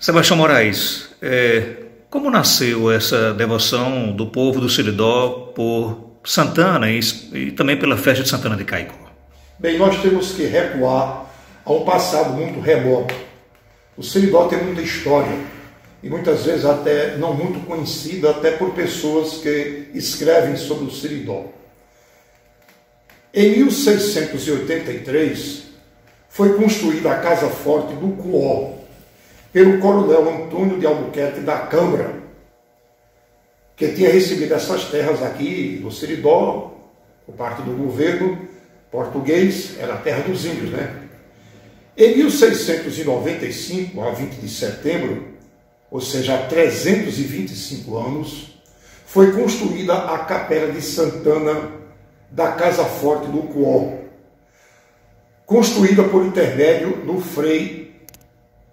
Sebastião Moraes, como nasceu essa devoção do povo do Seridó por Santana e também pela festa de Santana de Caicó? Bem, nós temos que recuar a um passado muito remoto. O Seridó tem muita história e muitas vezes até não muito conhecida até por pessoas que escrevem sobre o Seridó. Em 1683 foi construída a Casa Forte do Cuó pelo coronel Antônio de Albuquerque da Câmara, que tinha recebido essas terras aqui do Seridó, por parte do governo português, era a terra dos índios, né? Em 1695, a 20 de setembro, ou seja, há 325 anos, foi construída a Capela de Santana da Casa Forte do Cuó, construída por intermédio do frei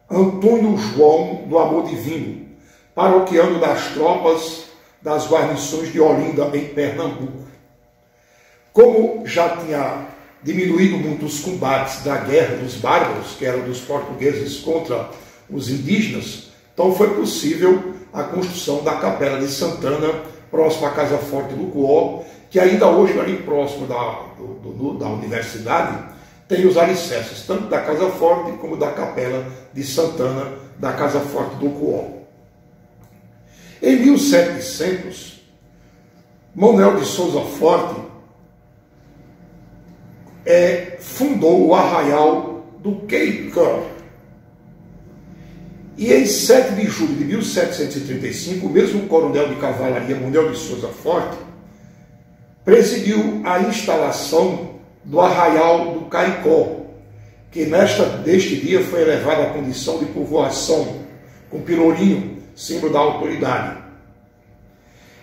Antônio João do Amor Divino, paroquiano das tropas das guarnições de Olinda, em Pernambuco. Como já tinha diminuído muito os combates da Guerra dos Bárbaros, que eram dos portugueses contra os indígenas, então foi possível a construção da Capela de Santana, próxima à Casa Forte do Cuó, que ainda hoje, ali próximo da universidade, tem os alicerces, tanto da Casa Forte como da Capela de Santana, da Casa Forte do Cuó. Em 1700, Manuel de Souza Forte fundou o Arraial do Caicó. E em 7 de julho de 1735, o mesmo coronel de cavalaria, Manuel de Souza Forte, presidiu a instalação do Arraial do Caicó, que neste dia foi elevado à condição de povoação, com pelourinho, símbolo da autoridade.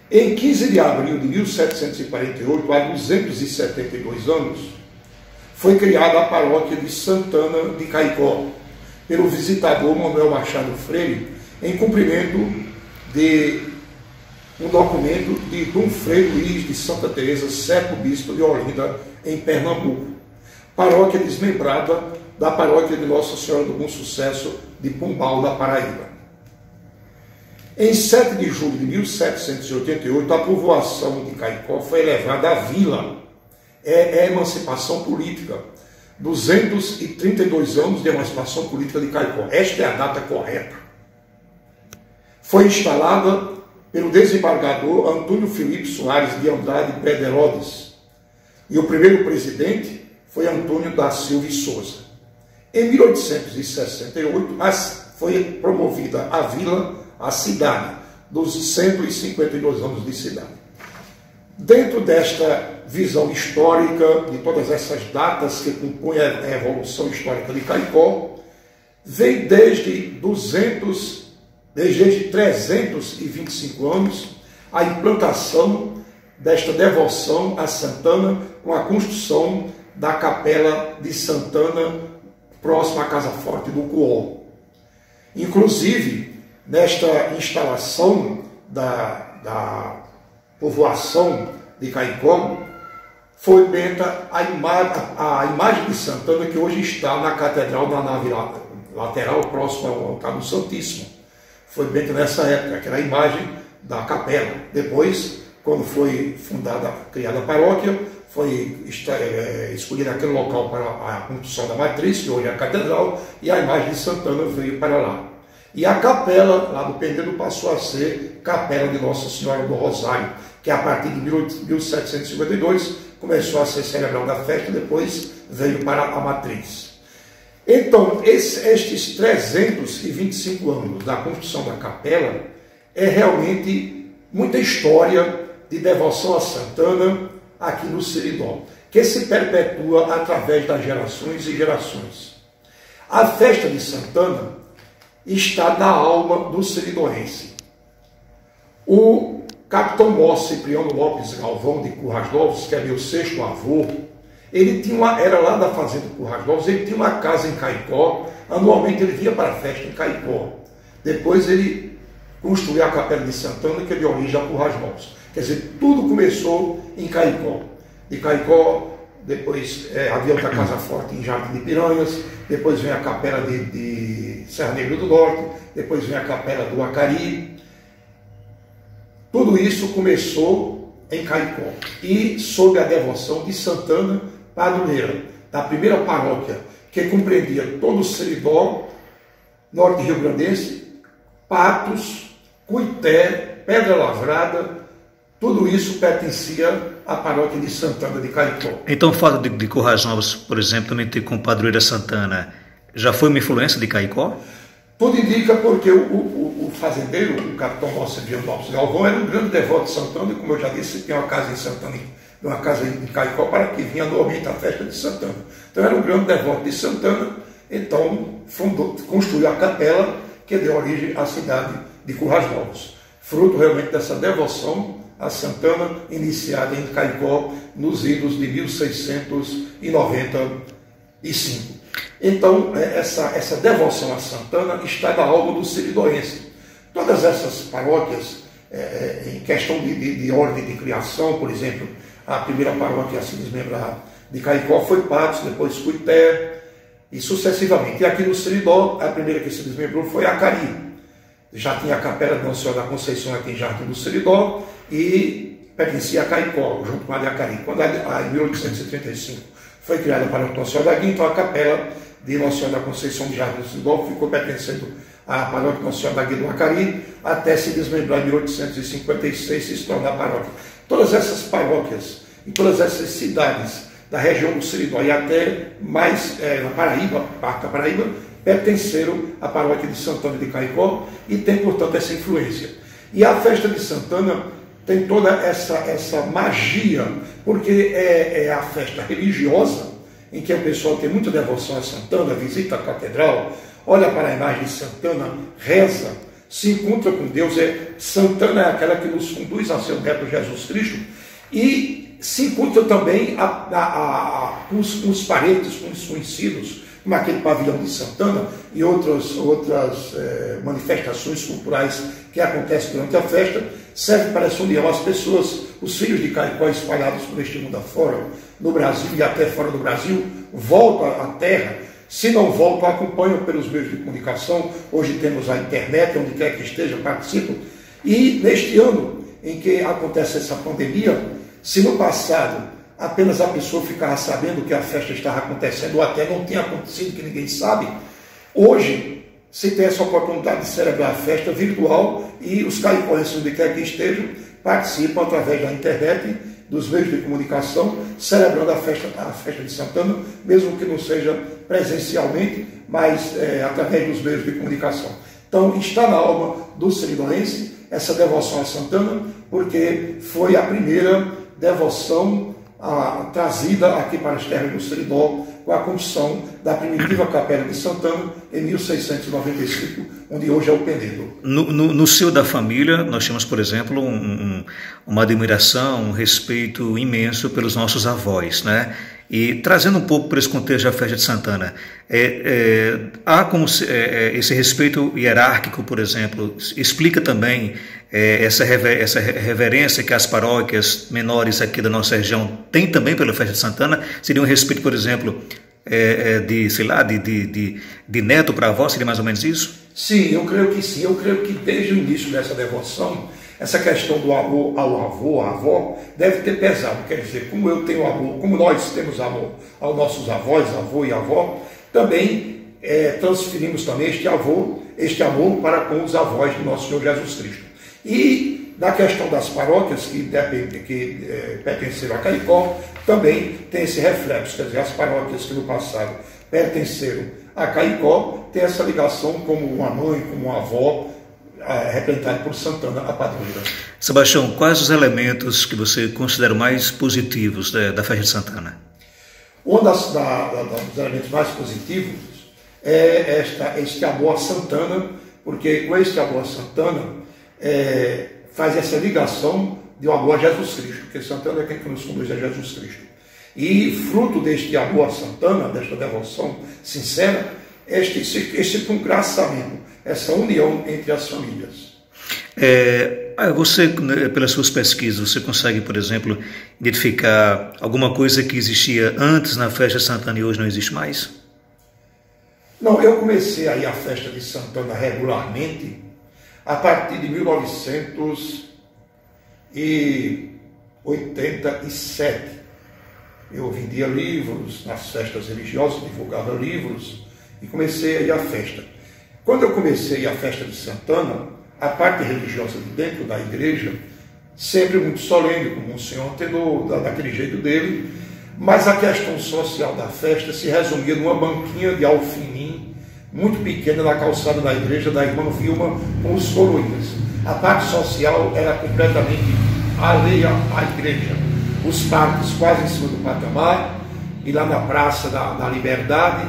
Em 15 de abril de 1748, há 272 anos, foi criada a paróquia de Santana de Caicó, pelo visitador Manuel Machado Freire, em cumprimento de um documento de Dom Frei Luís de Santa Teresa, sétimo bispo de Olinda, em Pernambuco, paróquia desmembrada da paróquia de Nossa Senhora do Bom Sucesso de Pombal, na Paraíba. Em 7 de julho de 1788, a povoação de Caicó foi elevada à vila. É emancipação política. 232 anos de emancipação política de Caicó. Esta é a data correta. Foi instalada pelo desembargador Antônio Felipe Soares de Andrade Brederodes. E o primeiro presidente foi Antônio da Silva e Souza. Em 1868, foi promovida a vila, a cidade, dos 152 anos de cidade. Dentro desta visão histórica, de todas essas datas que compõem a evolução histórica de Caicó, vem desde 325 anos a implantação desta devoção a Santana com a construção da Capela de Santana próxima à Casa Forte do Cuó. Inclusive, nesta instalação da povoação de Caicó, foi feita a imagem de Santana que hoje está na catedral, na nave lateral, próxima ao altar do Santíssimo. Foi feita nessa época, aquela imagem da capela. Depois, quando foi criada a paróquia, foi escolhido aquele local para a construção da matriz, que hoje é a catedral, e a imagem de Santana veio para lá. E a capela, lá do Penedo, passou a ser Capela de Nossa Senhora do Rosário, que a partir de 1752 começou a ser celebrada a festa e depois veio para a matriz. Então, estes 325 anos da construção da capela é realmente muita história de devoção a Santana aqui no Seridó, que se perpetua através das gerações e gerações. A festa de Santana está na alma do seridoense. O capitão Mó Cipriano Lopes Galvão de Currais Novos, que é meu sexto avô, ele era lá da fazenda de Currais Novos, ele tinha uma casa em Caicó, anualmente ele vinha para a festa em Caicó. Depois ele construiu a Capela de Santana, que é de origem a Currais Novos. Quer dizer, tudo começou em Caicó. De Caicó, depois havia outra Casa Forte em Jardim de Piranhas, depois vem a Capela de de Serra Negra do Norte, depois vem a capela do Acari. Tudo isso começou em Caicó e sob a devoção de Santana Padroeira, da primeira paróquia, que compreendia todo o Seridó, norte rio-grandense, Patos, Cuité, Pedra Lavrada, tudo isso pertencia à paróquia de Santana de Caicó. Então o fato de Currais Novos, por exemplo, também ter como padroeira Santana, já foi uma influência de Caicó? Tudo indica porque o fazendeiro, o capitão Moceviano Lopes Galvão, era um grande devoto de Santana, e como eu já disse, tinha uma casa em Santana, uma casa em Caicó, para que vinha anualmente a festa de Santana. Então era um grande devoto de Santana, então construiu a capela que deu origem à cidade de Currais Novos. Fruto realmente dessa devoção a Santana, iniciada em Caicó nos idos de 1695. Então, essa devoção a Santana está na alma do siridoense. Todas essas paróquias, em questão de ordem de criação, por exemplo, a primeira paróquia a se desmembrar de Caicó foi Patos, depois Cuité, e sucessivamente. E aqui no Seridó, a primeira que se desmembrou foi Acari. Já tinha a capela de Nossa Senhora da Conceição aqui em Jardim do Seridó e pertencia a Caicó, junto com a de Acari. Quando em 1835 foi criada para Nossa Senhora da Guia, então a capela de Nossa Senhora da Conceição de Jardim do Seridó ficou pertencendo à paróquia de Nossa Senhora da Guia do Acari, até se desmembrar em 1856 e se tornar a paróquia. Todas essas paróquias e todas essas cidades da região do Seridó e até mais na Paraíba, parte da Paraíba, pertenceram à paróquia de Santana de Caicó e tem, portanto, essa influência. E a festa de Santana tem toda essa magia, porque é a festa religiosa, em que a pessoa tem muita devoção a Santana, visita a catedral, olha para a imagem de Santana, reza, se encontra com Deus. Santana é aquela que nos conduz a seu neto Jesus Cristo, e se encontra também com os parentes, com os conhecidos, como aquele pavilhão de Santana e outras manifestações culturais que acontecem durante a festa, serve para essa união. As pessoas, os filhos de Caicó espalhados por este mundo afora, no Brasil e até fora do Brasil, voltam à terra. Se não voltam, acompanham pelos meios de comunicação. Hoje temos a internet, onde quer que esteja, participam. E neste ano em que acontece essa pandemia, se no passado apenas a pessoa ficava sabendo que a festa estava acontecendo, ou até não tinha acontecido, que ninguém sabe, hoje se tem essa oportunidade de celebrar a festa virtual e os caicoenses, onde quer que estejam, participam através da internet, dos meios de comunicação, celebrando a festa de Santana, mesmo que não seja presencialmente, mas através dos meios de comunicação. Então, está na alma do siridoense essa devoção a Santana, porque foi a primeira devoção trazida aqui para as terras do Seridó, com a construção da primitiva capela de Santana em 1695, onde hoje é o Penedo. No seio da família, nós temos, por exemplo, uma admiração, um respeito imenso pelos nossos avós, né? E trazendo um pouco para esse contexto da festa de Santana, há como esse respeito hierárquico, por exemplo, explica também essa reverência que as paróquias menores aqui da nossa região têm também pela festa de Santana. Seria um respeito, por exemplo, de neto para avó, seria mais ou menos isso? Sim, eu creio que sim. Eu creio que desde o início dessa devoção, essa questão do amor ao avô, à avó, deve ter pesado. Quer dizer, como eu tenho amor, como nós temos amor aos nossos avós, avô e avó, também transferimos também este amor para com os avós do nosso Senhor Jesus Cristo. E na questão das paróquias que pertenceram a Caicó, também tem esse reflexo. Quer dizer, as paróquias que no passado pertenceram a Caicó têm essa ligação como uma mãe, como uma avó, representada por Santana, a padroeira. Sebastião, quais os elementos que você considera mais positivos da festa de Santana? Um dos elementos mais positivos é este amor a Santana, porque com este amor a Santana faz essa ligação de um amor a Jesus Cristo, porque Santana é quem nos conduz a Jesus Cristo. E fruto deste amor a Santana, desta devoção sincera, este congraçamento, essa união entre as famílias. Você, pelas suas pesquisas, você consegue, por exemplo, identificar alguma coisa que existia antes na festa de Santana e hoje não existe mais? Não, eu comecei a ir à festa de Santana regularmente a partir de 1987. Eu vendia livros nas festas religiosas, divulgava livros e comecei a ir à festa. Quando eu comecei a ir à festa de Santana, a parte religiosa de dentro da igreja, sempre muito solene, como o senhor antenou, daquele jeito dele, mas a questão social da festa se resumia numa banquinha de alfinim, muito pequena, na calçada da igreja da irmã Vilma, com os coroinhas. A parte social era completamente alheia à igreja. Os parques quase em cima do patamar, e lá na Praça da Liberdade.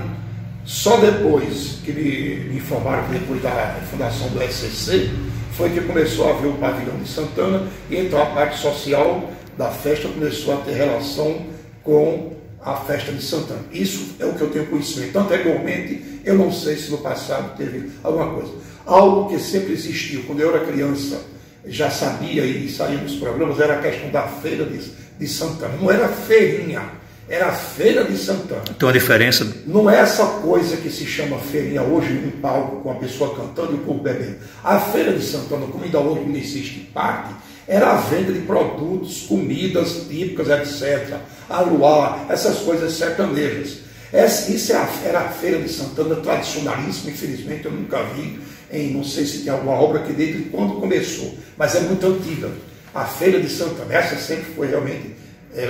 Só depois que me informaram que depois da fundação do SCC, foi que começou a haver o pavilhão de Santana, e então a parte social da festa começou a ter relação com a festa de Santana. Isso é o que eu tenho conhecimento. Anteriormente, eu não sei se no passado teve alguma coisa. Algo que sempre existiu, quando eu era criança, já sabia e saía nos programas, era a questão da feira de Santana. Não era feirinha, era a feira de Santana. Tem uma diferença? Não é essa coisa que se chama feirinha hoje, um palco com a pessoa cantando e o povo bebendo. A feira de Santana, como ainda hoje não existe parque, era a venda de produtos, comidas típicas, etc. Aluá, essas coisas sertanejas. Isso era a feira de Santana tradicionalíssima, infelizmente eu nunca vi, não sei se tem alguma obra que desde quando começou, mas é muito antiga. A feira de Santana, essa sempre foi realmente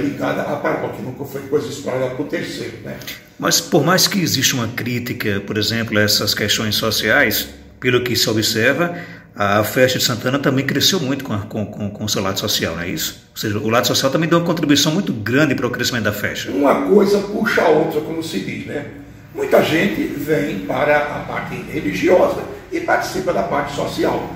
ligada à paróquia, nunca foi coisa explorada por terceiro, né? Mas por mais que exista uma crítica, por exemplo, a essas questões sociais, pelo que se observa, a festa de Santana também cresceu muito com o seu lado social, não é isso? Ou seja, o lado social também deu uma contribuição muito grande para o crescimento da festa. Uma coisa puxa a outra, como se diz, né? Muita gente vem para a parte religiosa e participa da parte social.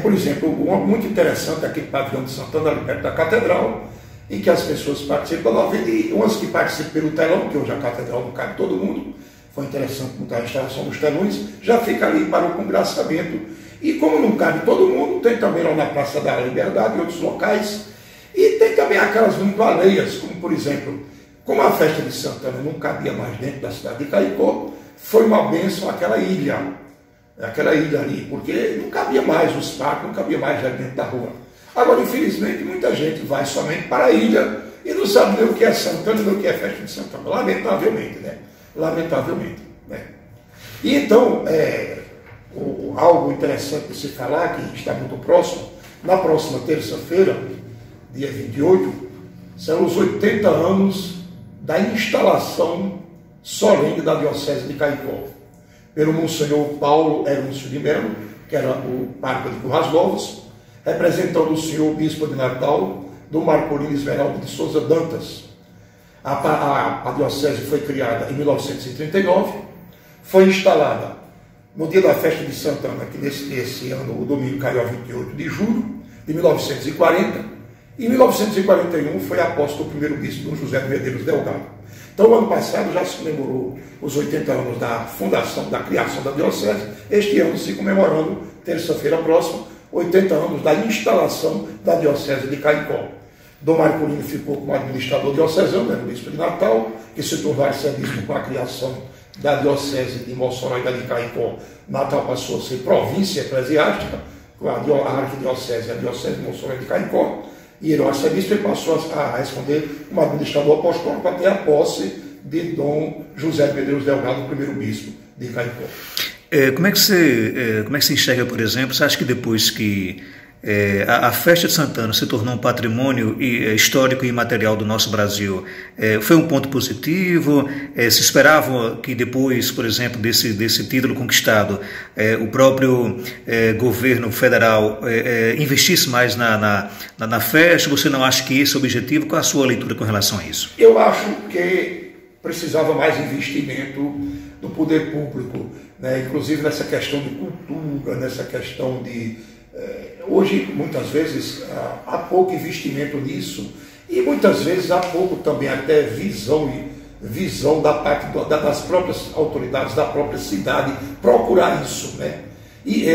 Por exemplo, muito interessante aquele pavilhão de Santana, ali perto da catedral, em que as pessoas participam, e umas que participam pelo telão, que hoje a catedral não cabe todo mundo, foi interessante mudar a instalação dos telões, já fica ali para o congraçamento. E como não cabe todo mundo, tem também lá na Praça da Liberdade e outros locais, e tem também aquelas muito alheias, como por exemplo, como a festa de Santana não cabia mais dentro da cidade de Caicó, foi uma bênção aquela ilha ali, porque não cabia mais os parques, não cabia mais lá dentro da rua. Agora, infelizmente, muita gente vai somente para a ilha e não sabe nem o que é Santana, nem o que é festa de Santana, lamentavelmente, né? Lamentavelmente, né? E então, algo interessante de se falar, que está muito próximo, na próxima terça-feira, dia 28, serão os 80 anos da instalação solene da Diocese de Caicó, pelo Monsenhor Paulo Herúncio de Melo, que era o pároco de Currais Novos, representando o senhor Bispo de Natal, do Marcolino Esmeralda de Souza Dantas. A Diocese foi criada em 1939, foi instalada no dia da festa de Santana, que nesse ano, o domingo caiu a 28 de julho de 1940, e em 1941 foi aposto o primeiro bispo, Dom José de Medeiros Delgado. Então, o ano passado já se comemorou os 80 anos da fundação, da criação da Diocese, este ano se comemorando, terça-feira próxima, 80 anos da instalação da Diocese de Caicó. Dom Marcolino ficou como administrador diocesano, era o bispo de Natal, que se tornou arcebispo com a criação da Diocese de Mossoró e da de Caicó. Natal passou a ser província eclesiástica, com a arquidiocese, a Diocese de Mossoró e de Caicó, e ele, o arcebispo, passou a responder como administrador apostólico até a posse de Dom José de Medeiros Delgado, o primeiro bispo de Caicó. Como é que você enxerga, por exemplo, você acha que depois que a festa de Santana se tornou um patrimônio histórico e imaterial do nosso Brasil, foi um ponto positivo? Se esperava que depois, por exemplo, desse título conquistado, o próprio governo federal investisse mais na festa? Você não acha que esse é o objetivo? Qual a sua leitura com relação a isso? Eu acho que precisava mais investimento do poder público, né? Inclusive nessa questão de cultura, nessa questão de... Hoje, muitas vezes, há pouco investimento nisso e muitas vezes há pouco também até visão da parte das próprias autoridades, da própria cidade, procurar isso, né? E,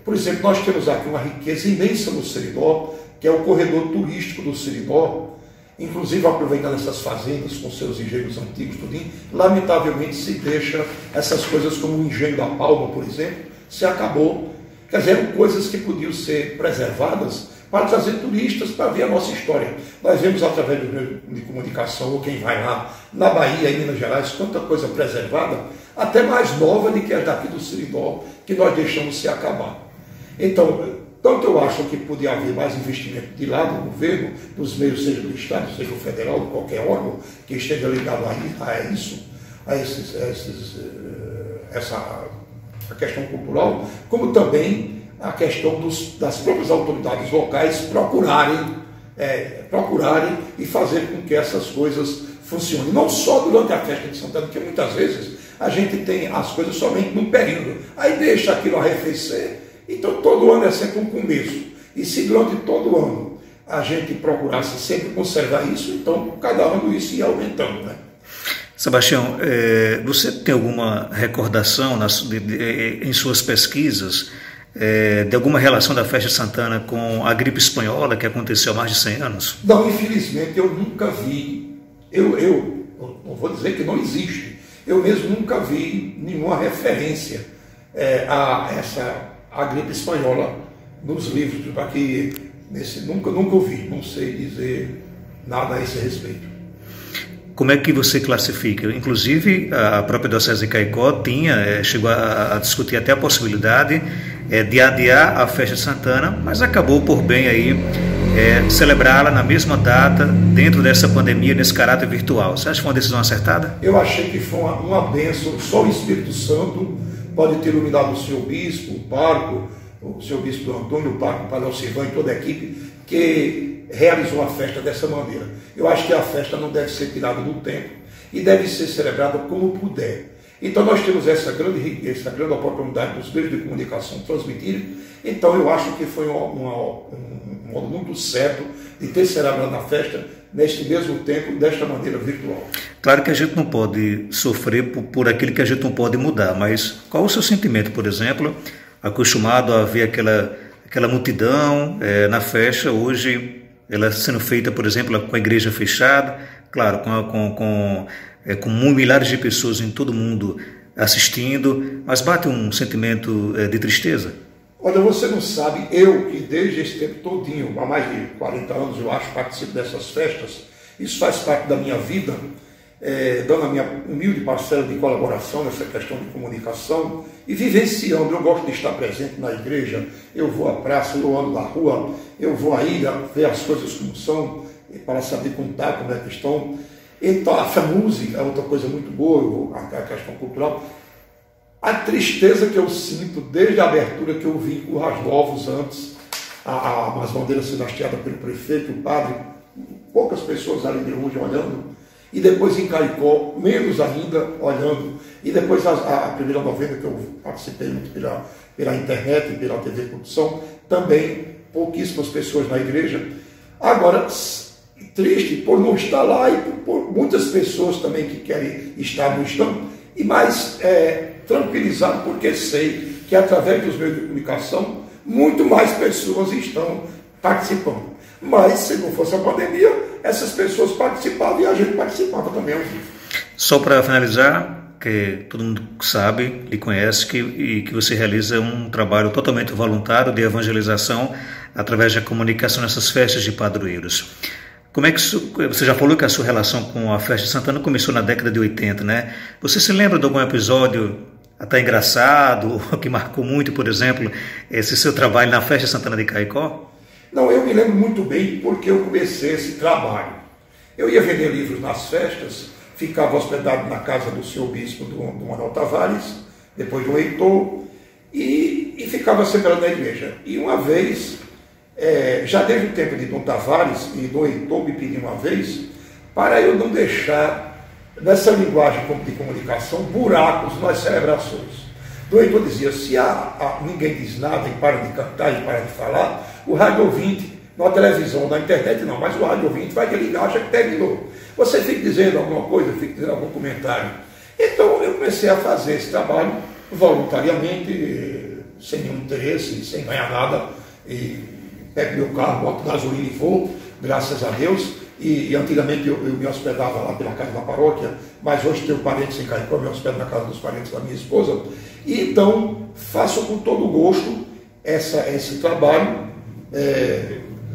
por exemplo, nós temos aqui uma riqueza imensa no Seridó, que é o corredor turístico do Seridó, inclusive aproveitando essas fazendas com seus engenhos antigos, tudinho, lamentavelmente se deixa essas coisas como o engenho da Palma, por exemplo, se acabou. Quer dizer, eram coisas que podiam ser preservadas para trazer turistas para ver a nossa história. Nós vemos através do meio de comunicação, ou quem vai lá, na Bahia, em Minas Gerais, tanta coisa preservada, até mais nova do que as daqui do Seridó, que nós deixamos se acabar. Então, tanto eu acho que podia haver mais investimento de lá do governo, dos meios, seja do Estado, seja do federal, de qualquer órgão que esteja ligado a isso, a questão cultural, como também a questão das próprias autoridades locais procurarem e fazer com que essas coisas funcionem. Não só durante a festa de Santana, porque muitas vezes a gente tem as coisas somente num período, aí deixa aquilo arrefecer, então todo ano é sempre um começo. E se durante todo o ano a gente procurasse sempre conservar isso, então cada ano isso ia aumentando, né? Sebastião, você tem alguma recordação em suas pesquisas de alguma relação da festa de Santana com a gripe espanhola que aconteceu há mais de 100 anos? Não, infelizmente eu nunca vi. Eu não vou dizer que não existe. Eu mesmo nunca vi nenhuma referência a gripe espanhola nos livros. Nunca ouvi, não sei dizer nada a esse respeito. Como é que você classifica? Inclusive, a própria Diocese de Caicó chegou a discutir até a possibilidade de adiar a festa de Santana, mas acabou por bem aí celebrá-la na mesma data, dentro dessa pandemia, nesse caráter virtual. Você acha que foi uma decisão acertada? Eu achei que foi uma bênção. Só o Espírito Santo pode ter iluminado o senhor bispo, o pároco, o senhor bispo Antônio, o pároco, o padre Alcivan e toda a equipe, que realizou a festa dessa maneira. Eu acho que a festa não deve ser tirada do tempo e deve ser celebrada como puder. Então nós temos essa grande riqueza, essa grande oportunidade dos meios de comunicação transmitirem. Então eu acho que foi um modo muito certo de ter celebrado a festa neste mesmo tempo, desta maneira virtual. Claro que a gente não pode sofrer por aquilo que a gente não pode mudar, mas qual o seu sentimento, por exemplo, acostumado a ver aquela multidão na festa, hoje ela sendo feita, por exemplo, com a igreja fechada, claro, com milhares de pessoas em todo mundo assistindo, mas bate um sentimento de tristeza? Olha, você não sabe, eu que desde esse tempo todinho, há mais de 40 anos eu acho, participo dessas festas, isso faz parte da minha vida, dando a minha humilde parcela de colaboração nessa questão de comunicação e vivenciando. Eu gosto de estar presente na igreja, eu vou à praça, eu ando na rua, eu vou à ilha ver as coisas como são, para saber contar como é que estão. Então, a música é outra coisa muito boa, a questão cultural. A tristeza que eu sinto desde a abertura que eu vi em Currais Novos antes, as bandeiras sendo hasteadas pelo prefeito, o padre, poucas pessoas ali de longe olhando, e depois em Caicó, menos ainda olhando, e depois a primeira novena que eu participei muito pela internet e pela TV Produção, também pouquíssimas pessoas na igreja. Agora, triste por não estar lá e por muitas pessoas também que querem estar não estão, e mais tranquilizado porque sei que através dos meios de comunicação muito mais pessoas estão participando. Mas se não fosse a pandemia, essas pessoas participavam e a gente participava também ao vivo. Só para finalizar, que todo mundo sabe, lhe conhece, que você realiza um trabalho totalmente voluntário de evangelização através da comunicação nessas festas de padroeiros. Como é que você já falou que a sua relação com a festa de Santana começou na década de 80, né? Você se lembra de algum episódio até engraçado, que marcou muito, por exemplo, esse seu trabalho na festa de Santana de Caicó? Não, eu me lembro muito bem porque eu comecei esse trabalho. Eu ia vender livros nas festas, ficava hospedado na casa do senhor bispo do Manuel Tavares, depois do Heitor, e ficava sempre na igreja. E uma vez, já desde o tempo de Dom Tavares e do Heitor me pediu uma vez, para eu não deixar, nessa linguagem de comunicação, buracos nas celebrações. Do Heitor dizia, se ninguém diz nada e para de cantar e para de falar, o rádio ouvinte, na televisão, na internet não, mas o rádio ouvinte vai ligar, acha que terminou. Você fica dizendo alguma coisa, fica dizendo algum comentário. Então eu comecei a fazer esse trabalho voluntariamente, sem nenhum interesse, sem ganhar nada, e pego meu carro, boto gasolina e vou, graças a Deus, e antigamente eu me hospedava lá pela casa da paróquia, mas hoje tenho parentes em Caicó, eu me hospedo na casa dos parentes da minha esposa, e então faço com todo gosto esse trabalho,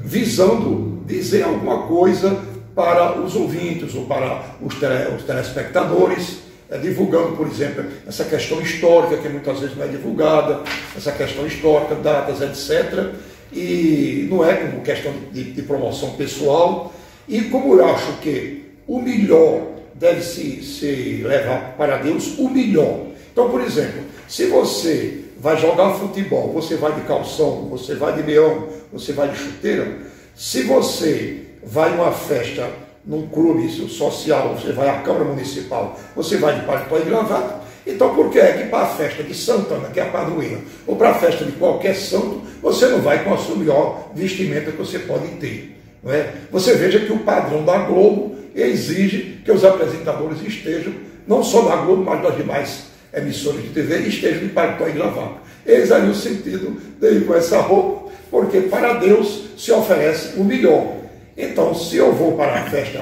visando dizer alguma coisa para os ouvintes ou para os telespectadores, divulgando, por exemplo, essa questão histórica que muitas vezes não é divulgada, essa questão histórica, datas, etc. E não é como questão de promoção pessoal. E como eu acho que o melhor deve se levar para Deus, o melhor. Então, por exemplo, se você vai jogar futebol, você vai de calção, você vai de meião, você vai de chuteira. Se você vai a uma festa num clube social, você vai à Câmara Municipal, você vai de paletó e gravata. Então, por que é que para a festa de Santana, que é a padroeira, ou para a festa de qualquer santo, você não vai com a sua melhor vestimenta que você pode ter? Não é? Você veja que o padrão da Globo exige que os apresentadores estejam, não só da Globo, mas das demais emissoras de TV, estejam de paletó e gravata. Eis aí o sentido de ir com essa roupa, porque para Deus se oferece o melhor. Então, se eu vou para a festa,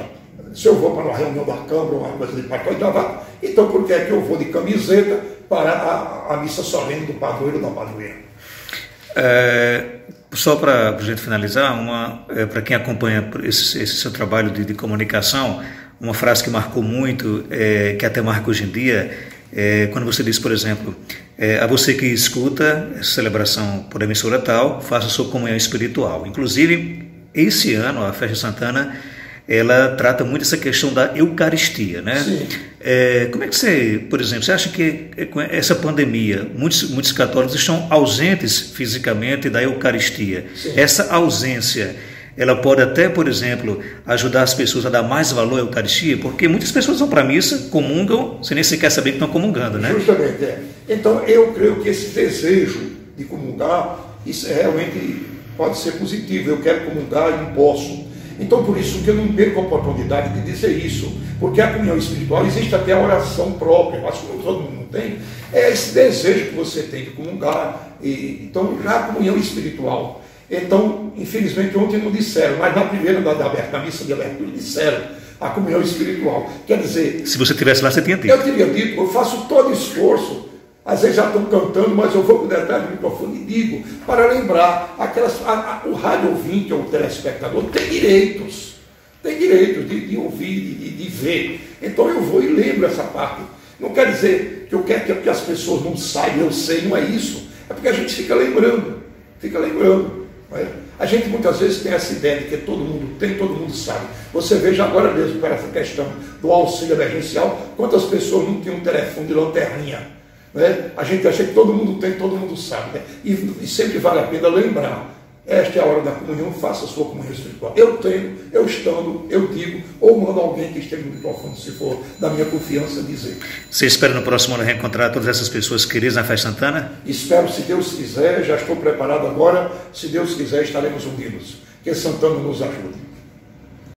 se eu vou para uma reunião da Câmara, uma coisa de paletó e gravata, então por que é que eu vou de camiseta para a missa solene do padroeiro ou da padroeira? Só para a gente finalizar, para quem acompanha esse seu trabalho de comunicação, uma frase que marcou muito, que até marca hoje em dia, quando você diz, por exemplo, a você que escuta essa celebração por emissora tal, faça sua comunhão espiritual. Inclusive, esse ano, a Festa de Santana, ela trata muito essa questão da Eucaristia, né? Sim. Como é que você, por exemplo, você acha que com essa pandemia, muitos católicos estão ausentes fisicamente da Eucaristia? Sim. Essa ausência, ela pode até, por exemplo, ajudar as pessoas a dar mais valor à Eucaristia? Porque muitas pessoas vão para a missa, comungam, sem nem sequer saber que estão comungando, né? Justamente, Então, eu creio que esse desejo de comungar, isso realmente pode ser positivo. Eu quero comungar e não posso. Então, por isso que eu não perco a oportunidade de dizer isso, porque a comunhão espiritual existe até a oração própria, mas como todo mundo não tem, é esse desejo que você tem de comungar. Então, já a comunhão espiritual. Então, infelizmente, ontem não disseram, mas na primeira da missa de abertura disseram a comunhão espiritual. Quer dizer... Se você estivesse lá, você tinha dito. Eu teria dito, eu faço todo esforço. Às vezes já estão cantando, mas eu vou por detrás do microfone e digo, para lembrar, o rádio ouvinte ou o telespectador tem direitos de ouvir, de ver. Então eu vou e lembro essa parte. Não quer dizer que eu quero que as pessoas não saibam, eu sei, não é isso. É porque a gente fica lembrando. Não é? A gente muitas vezes tem essa ideia de que todo mundo tem, todo mundo sabe. Você veja agora mesmo para essa questão do auxílio emergencial, quantas pessoas não tinham um telefone de lanterninha. Né? A gente acha que todo mundo tem, todo mundo sabe, né? E sempre vale a pena lembrar, esta é a hora da comunhão, faça a sua comunhão espiritual. Eu tenho, eu estando, eu digo, ou mando alguém que esteja no microfone, se for da minha confiança, dizer. Você espera no próximo ano reencontrar todas essas pessoas queridas na Festa Santana? Espero, se Deus quiser, já estou preparado agora, se Deus quiser estaremos unidos. Que Santana nos ajude.